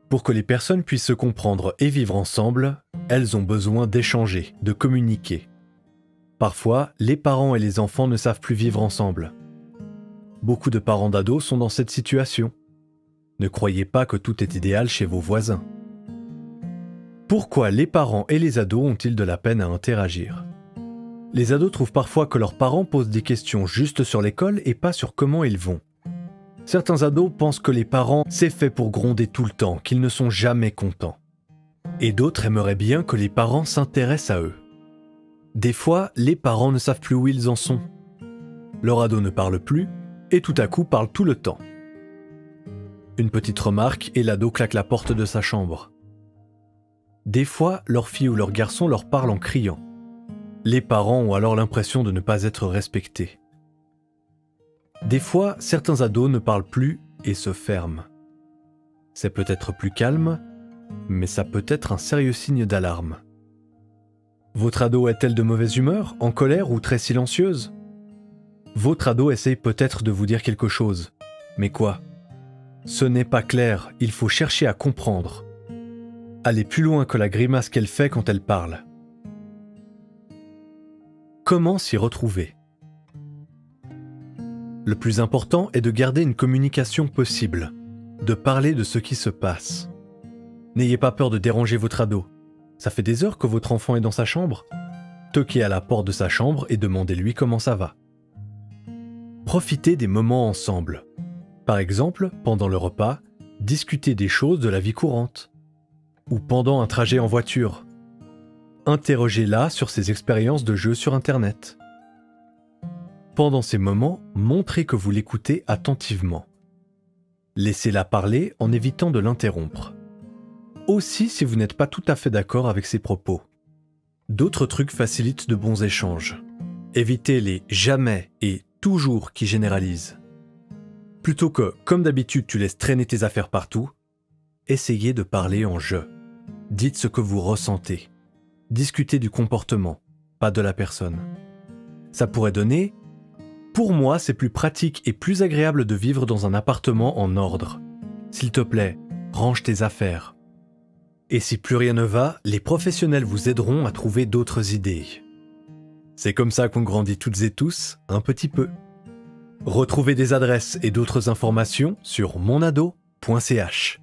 Pour que les personnes puissent se comprendre et vivre ensemble, elles ont besoin d'échanger, de communiquer. Parfois, les parents et les enfants ne savent plus vivre ensemble. Beaucoup de parents d'ados sont dans cette situation. Ne croyez pas que tout est idéal chez vos voisins. Pourquoi les parents et les ados ont-ils de la peine à interagir ? Les ados trouvent parfois que leurs parents posent des questions juste sur l'école et pas sur comment ils vont. Certains ados pensent que les parents, c'est fait pour gronder tout le temps, qu'ils ne sont jamais contents. Et d'autres aimeraient bien que les parents s'intéressent à eux. Des fois, les parents ne savent plus où ils en sont. Leur ado ne parle plus, et tout à coup parle tout le temps. Une petite remarque et l'ado claque la porte de sa chambre. Des fois, leur fille ou leur garçon leur parle en criant. Les parents ont alors l'impression de ne pas être respectés. Des fois, certains ados ne parlent plus et se ferment. C'est peut-être plus calme, mais ça peut être un sérieux signe d'alarme. Votre ado est-elle de mauvaise humeur, en colère ou très silencieuse ? Votre ado essaye peut-être de vous dire quelque chose. Mais quoi ? Ce n'est pas clair, il faut chercher à comprendre. Allez plus loin que la grimace qu'elle fait quand elle parle. Comment s'y retrouver ? Le plus important est de garder une communication possible, de parler de ce qui se passe. N'ayez pas peur de déranger votre ado. Ça fait des heures que votre enfant est dans sa chambre. Toquez à la porte de sa chambre et demandez-lui comment ça va. Profitez des moments ensemble. Par exemple, pendant le repas, discutez des choses de la vie courante. Ou pendant un trajet en voiture. Interrogez-la sur ses expériences de jeux sur Internet. Pendant ces moments, montrez que vous l'écoutez attentivement. Laissez-la parler en évitant de l'interrompre. Aussi si vous n'êtes pas tout à fait d'accord avec ses propos. D'autres trucs facilitent de bons échanges. Évitez les « jamais » et « toujours » qui généralisent. Plutôt que « comme d'habitude tu laisses traîner tes affaires partout », essayez de parler en « je ». Dites ce que vous ressentez. Discutez du comportement, pas de la personne. Ça pourrait donner « Pour moi, c'est plus pratique et plus agréable de vivre dans un appartement en ordre. S'il te plaît, range tes affaires. » Et si plus rien ne va, les professionnels vous aideront à trouver d'autres idées. C'est comme ça qu'on grandit toutes et tous, un petit peu. Retrouvez des adresses et d'autres informations sur monado.ch.